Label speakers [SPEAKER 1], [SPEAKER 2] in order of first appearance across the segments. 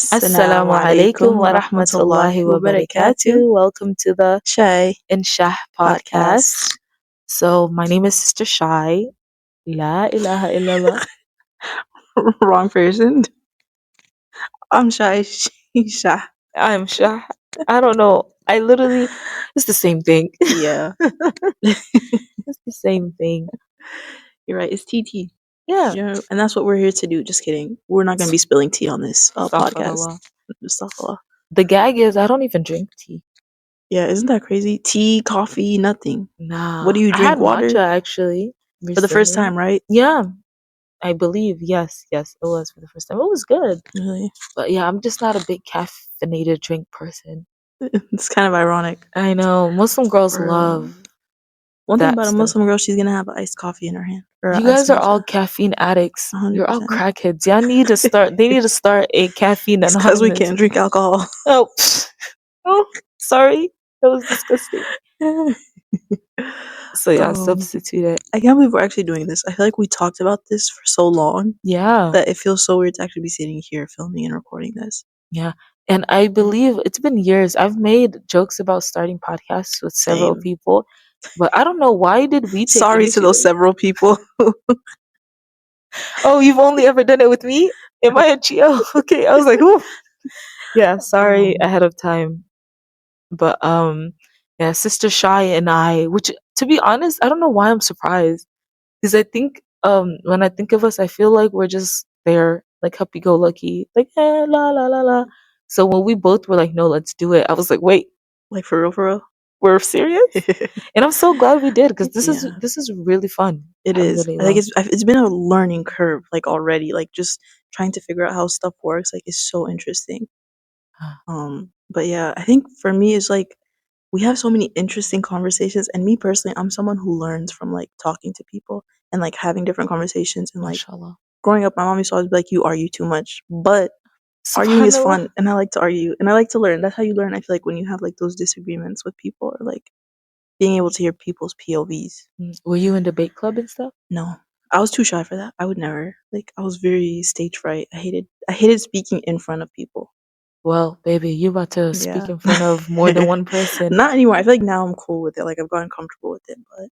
[SPEAKER 1] Assalamu
[SPEAKER 2] Assalamu
[SPEAKER 1] alaikum
[SPEAKER 2] alaikum
[SPEAKER 1] warahmatullahi
[SPEAKER 2] warahmatullahi
[SPEAKER 1] wabarakatuh.
[SPEAKER 2] wabarakatu.
[SPEAKER 1] Welcome to the
[SPEAKER 2] Shai
[SPEAKER 1] and Shaax
[SPEAKER 2] podcast.
[SPEAKER 1] podcast. So my name is Sister Shai. La ilaha illallah.
[SPEAKER 2] Wrong person. I'm Shai. She's Shai.
[SPEAKER 1] I'm Shaax. I don't know. It's the same thing.
[SPEAKER 2] Yeah,
[SPEAKER 1] It's the same thing.
[SPEAKER 2] you're right. It's TT.
[SPEAKER 1] Yeah.
[SPEAKER 2] And that's what we're here to do. Just kidding. We're not going to be spilling tea on this podcast.
[SPEAKER 1] Astaghfirullah.
[SPEAKER 2] Astaghfirullah.
[SPEAKER 1] The gag is I don't even drink tea.
[SPEAKER 2] Yeah, isn't that crazy? Tea, coffee, nothing. What
[SPEAKER 1] Nah.
[SPEAKER 2] do you
[SPEAKER 1] I had
[SPEAKER 2] drink? Water?
[SPEAKER 1] matcha actually
[SPEAKER 2] For the first
[SPEAKER 1] recently.
[SPEAKER 2] time, right?
[SPEAKER 1] Yeah. I believe. Yes, it was for the first time. It was good.
[SPEAKER 2] Really?
[SPEAKER 1] But yeah, I'm just not a big caffeinated drink person.
[SPEAKER 2] It's kind of ironic.
[SPEAKER 1] I know. Muslim girls love
[SPEAKER 2] One thing
[SPEAKER 1] that
[SPEAKER 2] about a
[SPEAKER 1] stuff.
[SPEAKER 2] Muslim girl, she's going to have iced coffee in her hand. Or
[SPEAKER 1] You
[SPEAKER 2] iced
[SPEAKER 1] guys are all
[SPEAKER 2] matcha.
[SPEAKER 1] caffeine addicts. You're all
[SPEAKER 2] 100%.
[SPEAKER 1] crackheads. Y'all need to start they need to start a caffeine
[SPEAKER 2] It's because we
[SPEAKER 1] anonymous.
[SPEAKER 2] can't drink alcohol.
[SPEAKER 1] Oh, oh, sorry. That was disgusting. So yeah, substitute it.
[SPEAKER 2] I can't believe we're actually doing this. I feel like we talked about this for so long
[SPEAKER 1] Yeah.
[SPEAKER 2] that it feels so weird to actually be sitting here filming and recording this.
[SPEAKER 1] Yeah. And I believe it's been years. I've made jokes about starting podcasts with several
[SPEAKER 2] Same.
[SPEAKER 1] people. But I don't know, why did we take
[SPEAKER 2] Sorry to those
[SPEAKER 1] initiative?
[SPEAKER 2] several people.
[SPEAKER 1] Oh, you've only ever done it with me? Am I a Geo? Okay, I was like, ooh. Yeah, sorry ahead of time. But yeah, Sister Shai and I, which to be honest, I don't know why I'm surprised. Because I think when I think of us, I feel like we're just there, like happy go lucky, like la la la la. So when we both were like, no, let's do it, I was like, wait,
[SPEAKER 2] Like for real, for real.
[SPEAKER 1] we're serious? And I'm so glad we did because this
[SPEAKER 2] Yeah.
[SPEAKER 1] is really fun.
[SPEAKER 2] It is. I think it's been a learning curve, like already, like just trying to figure out how stuff works, like is so interesting. But yeah, I think for me it's like we have so many interesting conversations, and me personally, I'm someone who learns from like talking to people and like having different conversations. And like
[SPEAKER 1] Mashallah.
[SPEAKER 2] growing up, my mom used to always be like, "You argue too much," but arguing is fun, and I like to argue, and I like to learn. That's how you learn. I feel like when you have like those disagreements with people, or like being able to hear people's POVs.
[SPEAKER 1] Were you in debate club and stuff?
[SPEAKER 2] No, I was too shy for that. I would never. Like I was very stage fright. I hated speaking in front of people.
[SPEAKER 1] Well, baby, you about to speak
[SPEAKER 2] Yeah.
[SPEAKER 1] in front of more than one person.
[SPEAKER 2] Not anymore. I feel like now I'm cool with it. Like I've gotten comfortable with it. But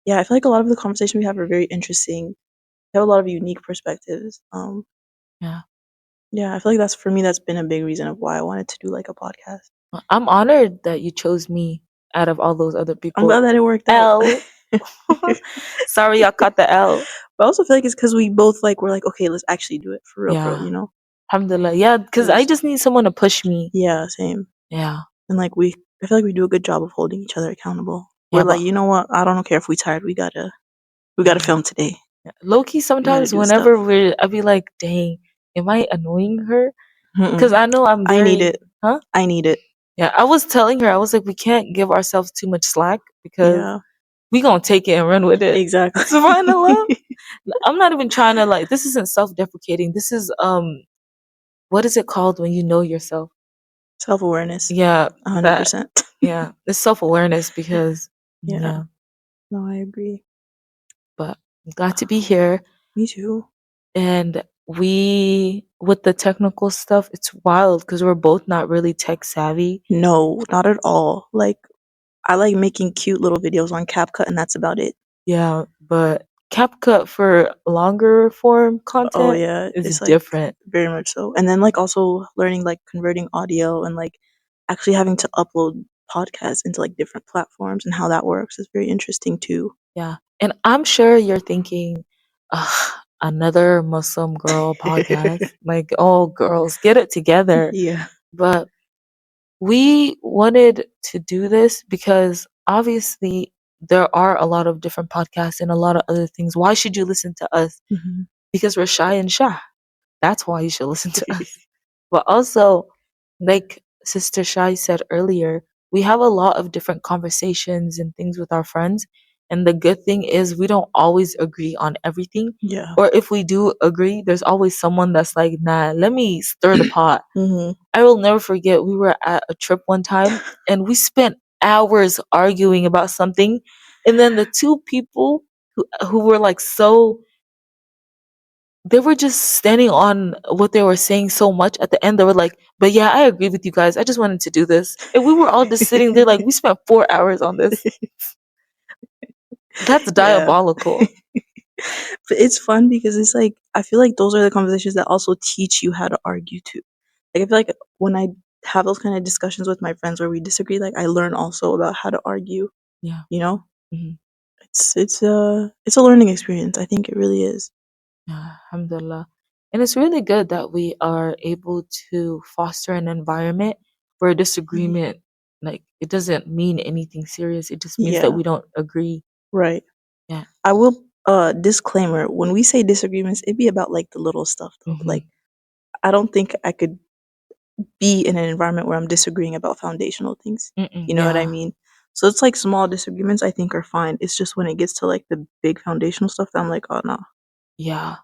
[SPEAKER 2] yeah, I feel like a lot of the conversations we have are very interesting. We have a lot of unique perspectives.
[SPEAKER 1] Yeah.
[SPEAKER 2] Yeah, I feel like that's for me. That's been a big reason of why I wanted to do like a podcast.
[SPEAKER 1] I'm honored that you chose me out of all those other people.
[SPEAKER 2] I'm glad that it worked out.
[SPEAKER 1] Sorry, I caught the L.
[SPEAKER 2] But I also feel like it's because we both like we're like, okay, let's actually do it for real,
[SPEAKER 1] Yeah.
[SPEAKER 2] you know?
[SPEAKER 1] Alhamdulillah. Yeah, because I just need someone to push me.
[SPEAKER 2] Yeah, same.
[SPEAKER 1] Yeah.
[SPEAKER 2] And like I feel like we do a good job of holding each other accountable.
[SPEAKER 1] Yeah,
[SPEAKER 2] We're like, you know what? I don't care if we're tired. We gotta film today.
[SPEAKER 1] Low key, sometimes whenever I'd be like, dang, am I annoying her? Because I know I'm very.
[SPEAKER 2] I need it.
[SPEAKER 1] Huh?
[SPEAKER 2] I need it.
[SPEAKER 1] Yeah, I was telling her, I was like, we can't give ourselves too much slack because we gonna take it and run with it.
[SPEAKER 2] Exactly.
[SPEAKER 1] SubhanAllah. I'm not even trying to like. This isn't self-deprecating. This is what is it called when you know yourself?
[SPEAKER 2] Self-awareness.
[SPEAKER 1] Yeah,
[SPEAKER 2] 100%.
[SPEAKER 1] Yeah, it's self-awareness because
[SPEAKER 2] yeah. No, I agree.
[SPEAKER 1] But I'm glad to be here.
[SPEAKER 2] Me too.
[SPEAKER 1] And with the technical stuff, it's wild because we're both not really tech savvy.
[SPEAKER 2] No, not at all. Like, I like making cute little videos on CapCut, and that's about it.
[SPEAKER 1] Yeah, but CapCut for longer form content is
[SPEAKER 2] it's
[SPEAKER 1] different.
[SPEAKER 2] Like, very much so. And then like also learning like converting audio and like actually having to upload podcasts into like different platforms and how that works is very interesting too.
[SPEAKER 1] Yeah. And I'm sure you're thinking, another Muslim girl podcast. Like, oh, girls, get it together.
[SPEAKER 2] Yeah.
[SPEAKER 1] But we wanted to do this because obviously there are a lot of different podcasts and a lot of other things. Why should you listen to us?
[SPEAKER 2] Mm-hmm.
[SPEAKER 1] Because we're Shai and Shaax. That's why you should listen to us. But also, like Sister Shai said earlier, we have a lot of different conversations and things with our friends. And the good thing is we don't always agree on everything.
[SPEAKER 2] Yeah.
[SPEAKER 1] Or if we do agree, there's always someone that's like, nah, let me stir the pot.
[SPEAKER 2] Mm-hmm.
[SPEAKER 1] I will never forget, we were at a trip one time and we spent hours arguing about something. And then the two people who were like so they were just standing on what they were saying so much. At the end, they were like, "But yeah, I agree with you guys. I just wanted to do this," and we were all just sitting there like, "We spent 4 hours on this. That's
[SPEAKER 2] Yeah.
[SPEAKER 1] diabolical."
[SPEAKER 2] But it's fun because it's like I feel like those are the conversations that also teach you how to argue too. Like I feel like when I have those kind of discussions with my friends where we disagree, like I learn also about how to argue.
[SPEAKER 1] Yeah.
[SPEAKER 2] You know,
[SPEAKER 1] Mhm.
[SPEAKER 2] it's a learning experience. I think it really is.
[SPEAKER 1] Yeah, alhamdulillah. And it's really good that we are able to foster an environment where disagreement, like, it doesn't mean anything serious. It just means that
[SPEAKER 2] Yeah,
[SPEAKER 1] we don't agree.
[SPEAKER 2] right.
[SPEAKER 1] Yeah.
[SPEAKER 2] I will disclaimer, when we say disagreements, it be about like the little stuff though. Like
[SPEAKER 1] Hmm.
[SPEAKER 2] I don't think I could be in an environment where I'm disagreeing about foundational things.
[SPEAKER 1] Mm-mm,
[SPEAKER 2] You know what I
[SPEAKER 1] yeah.
[SPEAKER 2] mean? So it's like small disagreements I think are fine. It's just when it gets to like the big foundational stuff that I'm like, oh no.
[SPEAKER 1] Yeah.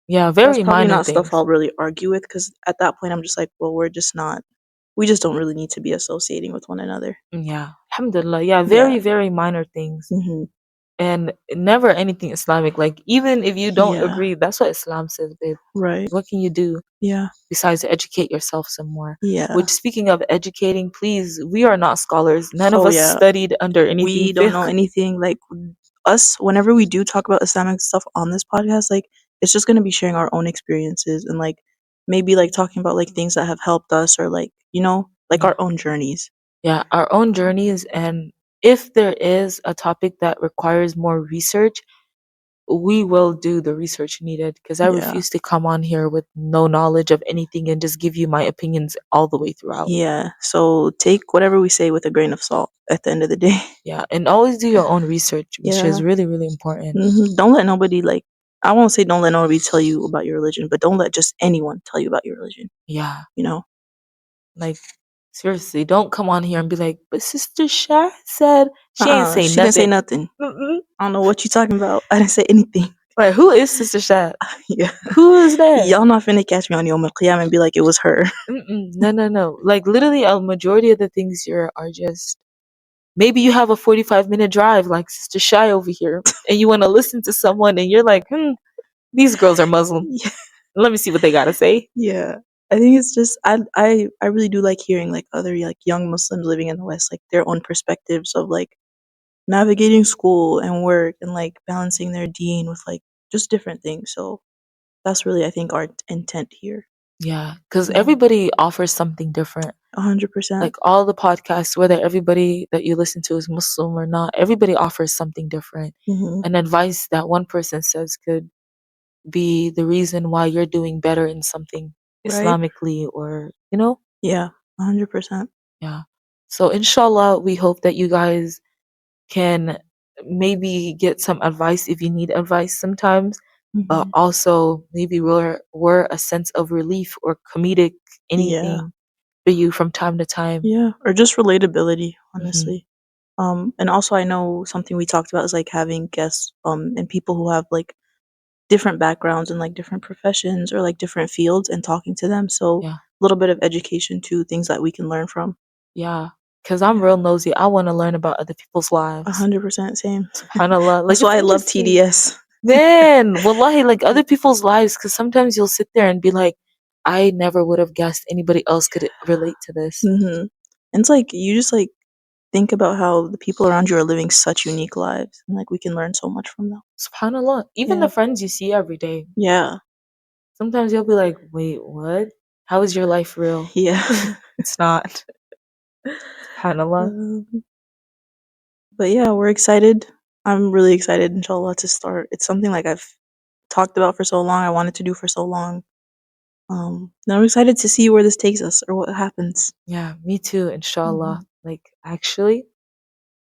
[SPEAKER 1] Yeah.
[SPEAKER 2] That's
[SPEAKER 1] Very
[SPEAKER 2] probably
[SPEAKER 1] minor
[SPEAKER 2] not stuff
[SPEAKER 1] things.
[SPEAKER 2] I'll really argue with because at that point I'm just like, well, we just don't really need to be associating with one another.
[SPEAKER 1] Yeah. Alhamdulillah. Yeah.
[SPEAKER 2] Yeah.
[SPEAKER 1] Very, very minor things.
[SPEAKER 2] Hmm.
[SPEAKER 1] And never anything Islamic. Like, even if you don't
[SPEAKER 2] Yeah.
[SPEAKER 1] agree, that's what Islam says, babe.
[SPEAKER 2] Right.
[SPEAKER 1] What can you do
[SPEAKER 2] Yeah.
[SPEAKER 1] besides educate yourself some more?
[SPEAKER 2] Yeah.
[SPEAKER 1] Which, speaking of educating, please, we are not scholars. None of
[SPEAKER 2] Oh
[SPEAKER 1] us
[SPEAKER 2] yeah.
[SPEAKER 1] studied under anything
[SPEAKER 2] We don't know
[SPEAKER 1] fiqh.
[SPEAKER 2] anything. Like us, whenever we do talk about Islamic stuff on this podcast, like it's just gonna be sharing our own experiences and like maybe like talking about like things that have helped us or like, like
[SPEAKER 1] Yeah.
[SPEAKER 2] our own journeys.
[SPEAKER 1] Yeah. Our own journeys. And if there is a topic that requires more research, we will do the research needed, because I
[SPEAKER 2] Yeah.
[SPEAKER 1] refuse to come on here with no knowledge of anything and just give you my opinions all the way throughout.
[SPEAKER 2] Yeah. So take whatever we say with a grain of salt at the end of the day.
[SPEAKER 1] Yeah. And always do your own research, which is
[SPEAKER 2] Yeah.
[SPEAKER 1] really, really important.
[SPEAKER 2] Don't let nobody like I won't say don't let nobody tell you about your religion, but don't let just anyone tell you about your religion,
[SPEAKER 1] Yeah.
[SPEAKER 2] you know?
[SPEAKER 1] Like, seriously, don't come on here and be like, but Sister Shah said she ain't say
[SPEAKER 2] She didn't say
[SPEAKER 1] nothing.
[SPEAKER 2] nothing.
[SPEAKER 1] Mm-mm.
[SPEAKER 2] I don't know what you talking about. I didn't say anything.
[SPEAKER 1] Right, who is Sister Shah?
[SPEAKER 2] Yeah.
[SPEAKER 1] Who is that?
[SPEAKER 2] Y'all not finna catch me on Yom Qiyam and be like it was her.
[SPEAKER 1] Mm-mm. No, no, no. Like, literally, a majority of the things here are just, maybe you have a 45-minute drive like Sister Shai over here, and you want to listen to someone, and you're like, these girls are Muslim.
[SPEAKER 2] Yeah.
[SPEAKER 1] Let me see what they got to say.
[SPEAKER 2] Yeah. I think it's just I really do like hearing like other like young Muslims living in the West, like their own perspectives of like navigating school and work and like balancing their deen with like just different things. So that's really I think our intent here.
[SPEAKER 1] Yeah, because
[SPEAKER 2] Yeah.
[SPEAKER 1] everybody offers something different.
[SPEAKER 2] 100%.
[SPEAKER 1] Like, all the podcasts, whether everybody that you listen to is Muslim or not, everybody offers something different.
[SPEAKER 2] Mhm.
[SPEAKER 1] And advice that one person says could be the reason why you're doing better in something
[SPEAKER 2] Right?
[SPEAKER 1] Islamically, or, you know?
[SPEAKER 2] Yeah. 100%.
[SPEAKER 1] Yeah. So, inshallah, we hope that you guys can maybe get some advice if you need advice sometimes, but
[SPEAKER 2] Mhm.
[SPEAKER 1] also maybe we're a sense of relief or comedic
[SPEAKER 2] Yeah.
[SPEAKER 1] anything for you from time to time.
[SPEAKER 2] Yeah. Or just relatability,
[SPEAKER 1] Hmm.
[SPEAKER 2] honestly. And also I know something we talked about is like having guests and people who have like different backgrounds and like different professions or like different fields and talking to them. So
[SPEAKER 1] Yeah.
[SPEAKER 2] a little bit of education too, things that we can learn from.
[SPEAKER 1] Yeah. Because I'm
[SPEAKER 2] Yeah.
[SPEAKER 1] real nosy. I want to learn about other people's
[SPEAKER 2] a
[SPEAKER 1] lives.
[SPEAKER 2] 100% same.
[SPEAKER 1] SubhanAllah. Like,
[SPEAKER 2] That's
[SPEAKER 1] if
[SPEAKER 2] why I
[SPEAKER 1] I
[SPEAKER 2] love
[SPEAKER 1] just see,
[SPEAKER 2] TDS.
[SPEAKER 1] man, wallahi, like, other people's lives, because sometimes you'll sit there and be like, I never would have guessed anybody else could relate to this.
[SPEAKER 2] Mm-hmm. And it's like you just like think about how the people around you are living such unique lives and like we can learn so much from them.
[SPEAKER 1] SubhanAllah. Even the
[SPEAKER 2] Yeah.
[SPEAKER 1] friends you see every day.
[SPEAKER 2] Yeah.
[SPEAKER 1] Sometimes you'll be like, wait, what? How is your life real?
[SPEAKER 2] Yeah.
[SPEAKER 1] It's not. SubhanAllah.
[SPEAKER 2] Um, but yeah, we're excited. I'm really excited, inshallah, to start. It's something like I've talked about for so long, I wanted to do for so long. And I'm excited to see where this takes us or what happens.
[SPEAKER 1] Yeah, me too, inshallah.
[SPEAKER 2] Mhm.
[SPEAKER 1] Like, actually,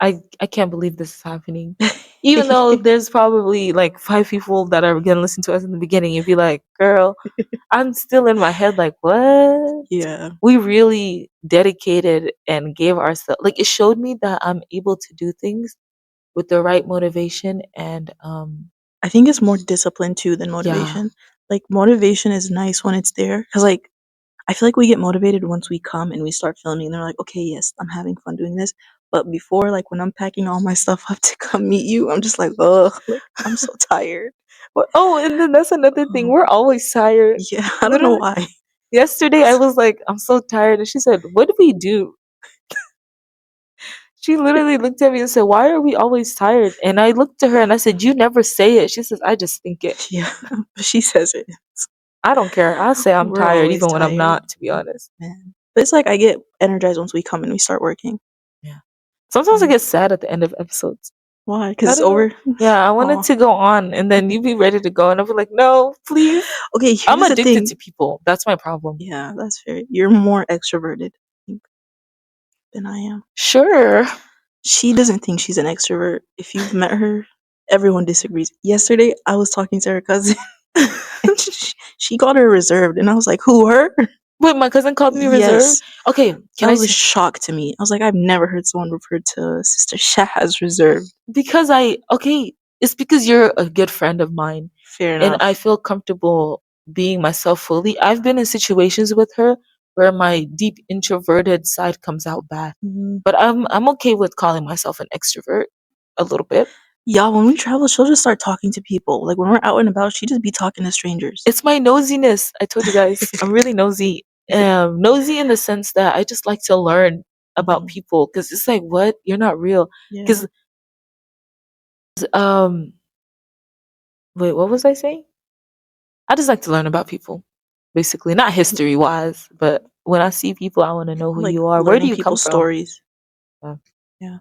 [SPEAKER 1] I can't believe this is happening. Even though there's probably like 5 people that are gonna listen to us in the beginning and be like, girl, I'm still in my head like, what?
[SPEAKER 2] Yeah.
[SPEAKER 1] We really dedicated and gave ourselves, like, it showed me that I'm able to do things with the right motivation, and
[SPEAKER 2] I think it's more discipline too than
[SPEAKER 1] yeah.
[SPEAKER 2] motivation. Like motivation is nice when it's there because like I feel like we get motivated once we come and we start filming and they're like, okay, yes, I'm having fun doing this. But before, like when I'm packing all my stuff up to come meet you, I'm just like, oh, like I'm so tired.
[SPEAKER 1] Oh, and then that's another thing.
[SPEAKER 2] Um,
[SPEAKER 1] We're always tired.
[SPEAKER 2] yeah, I don't know
[SPEAKER 1] Literally,
[SPEAKER 2] why.
[SPEAKER 1] yesterday I was like, I'm so tired. And she said, what did we do? She literally looked at me and said, why are we always tired? And I looked at her and I said, you never say it. She says, I just think it.
[SPEAKER 2] Yeah, but she says it.
[SPEAKER 1] I don't care. I say I'm
[SPEAKER 2] We're
[SPEAKER 1] tired
[SPEAKER 2] always
[SPEAKER 1] even when I'm
[SPEAKER 2] tired,
[SPEAKER 1] not, to be honest.
[SPEAKER 2] man. But it's like I get energized once we come and we start working.
[SPEAKER 1] Yeah. Sometimes I
[SPEAKER 2] Um,
[SPEAKER 1] get sad at the end of episodes.
[SPEAKER 2] why? Because
[SPEAKER 1] I
[SPEAKER 2] it's
[SPEAKER 1] don't know.
[SPEAKER 2] over.
[SPEAKER 1] Yeah, I wanted
[SPEAKER 2] Oh,
[SPEAKER 1] to go on and then you be ready to go. And I'll be like, no, please.
[SPEAKER 2] okay.
[SPEAKER 1] I'm
[SPEAKER 2] Here's the
[SPEAKER 1] addicted
[SPEAKER 2] thing.
[SPEAKER 1] to people. That's my problem.
[SPEAKER 2] Yeah, that's fair. You're more extroverted, I think, than I am.
[SPEAKER 1] Sure.
[SPEAKER 2] She doesn't think she's an extrovert. If you've met her, everyone disagrees. Yesterday, I was talking to her cousin, and she called her reserved, and I was like, "Who, her?"
[SPEAKER 1] Wait, my cousin called me reserved?
[SPEAKER 2] Yes,
[SPEAKER 1] Okay, can
[SPEAKER 2] that
[SPEAKER 1] I
[SPEAKER 2] was a
[SPEAKER 1] say?
[SPEAKER 2] shock to me. I was like, I've never heard someone refer to Sister Shah as reserved.
[SPEAKER 1] Because it's because you're a good friend of mine
[SPEAKER 2] Fair
[SPEAKER 1] and I
[SPEAKER 2] enough.
[SPEAKER 1] feel comfortable being myself fully. I've been in situations with her where my deep introverted side comes out bad.
[SPEAKER 2] Mhm.
[SPEAKER 1] But I'm okay with calling myself an extrovert a little bit.
[SPEAKER 2] Yeah, when we travel, she'll just start talking to people. Like when we're out and about, she just be talking to strangers.
[SPEAKER 1] It's my nosiness. I told you guys, I'm really nosy. Nosy in the sense that I just like to learn about
[SPEAKER 2] Mhm.
[SPEAKER 1] people because it's like, what? You're not real.
[SPEAKER 2] Yeah.
[SPEAKER 1] Because um, wait, what was I saying? I just like to learn about people, basically, not history wise, but when I see people, I want to know who
[SPEAKER 2] Like
[SPEAKER 1] you are. Where do
[SPEAKER 2] learning
[SPEAKER 1] you come
[SPEAKER 2] people's
[SPEAKER 1] from?
[SPEAKER 2] stories.
[SPEAKER 1] Yeah.
[SPEAKER 2] Yeah.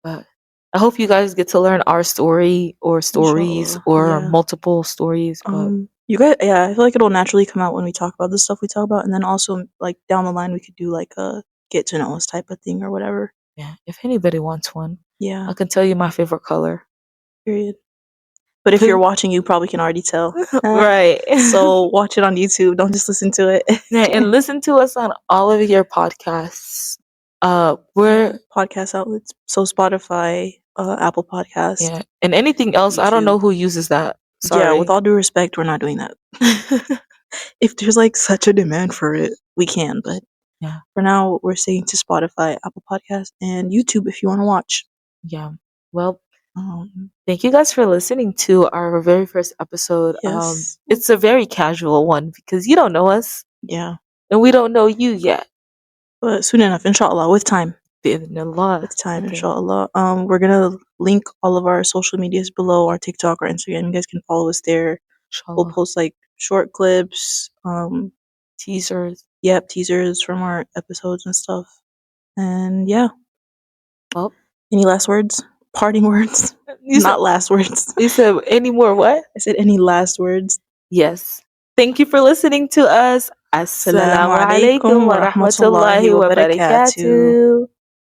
[SPEAKER 1] But I hope you guys get to learn our story or stories
[SPEAKER 2] Inshallah.
[SPEAKER 1] or
[SPEAKER 2] Yeah.
[SPEAKER 1] multiple stories. But
[SPEAKER 2] You guys, yeah, I feel like it'll naturally come out when we talk about the stuff we talk about, and then also like down the line we could do like a get to know us type of thing or whatever.
[SPEAKER 1] yeah, if anybody wants one,
[SPEAKER 2] Yeah,
[SPEAKER 1] I can tell you my favorite color.
[SPEAKER 2] period. But if you're watching, you probably can already tell.
[SPEAKER 1] Right.
[SPEAKER 2] So watch it on YouTube. Don't just listen to it.
[SPEAKER 1] Yeah, and listen to us on all of your podcasts.
[SPEAKER 2] Yeah,
[SPEAKER 1] We're
[SPEAKER 2] podcast outlets. So Spotify, Apple Podcast,
[SPEAKER 1] yeah, and anything else. I don't
[SPEAKER 2] YouTube.
[SPEAKER 1] know who uses that.
[SPEAKER 2] Yeah, with
[SPEAKER 1] Sorry.
[SPEAKER 2] all due respect, we're not doing that. If there's like such a demand for it, we can. But
[SPEAKER 1] Yeah,
[SPEAKER 2] for now, we're sticking to Spotify, Apple Podcast, and YouTube if you want to watch.
[SPEAKER 1] yeah. Well,
[SPEAKER 2] Um,
[SPEAKER 1] thank you guys for listening to our very first episode.
[SPEAKER 2] yes.
[SPEAKER 1] It's a very casual one because you don't know us
[SPEAKER 2] Yeah.
[SPEAKER 1] and we don't know you yet.
[SPEAKER 2] But soon enough, inshallah, with time.
[SPEAKER 1] Bi'idhnillah.
[SPEAKER 2] With time,
[SPEAKER 1] Okay,
[SPEAKER 2] inshallah. We're gonna link all of our social medias below, our TikTok, our Instagram. You guys can follow us there. We'll
[SPEAKER 1] inshallah.
[SPEAKER 2] post like short clips,
[SPEAKER 1] Teasers.
[SPEAKER 2] yep, teasers from our episodes and stuff. And yeah.
[SPEAKER 1] Well,
[SPEAKER 2] Any last words? Parting words?
[SPEAKER 1] you said
[SPEAKER 2] Not last words.
[SPEAKER 1] you said any more what?
[SPEAKER 2] I said any last words.
[SPEAKER 1] Yes. Thank you for listening to us.
[SPEAKER 2] Assalamu
[SPEAKER 1] Assalamu
[SPEAKER 2] alaikum
[SPEAKER 1] alaikum
[SPEAKER 2] wa
[SPEAKER 1] wa
[SPEAKER 2] rahmatullahi
[SPEAKER 1] rahmatullahi
[SPEAKER 2] wa
[SPEAKER 1] wa
[SPEAKER 2] barakatuh.
[SPEAKER 1] barakatuh.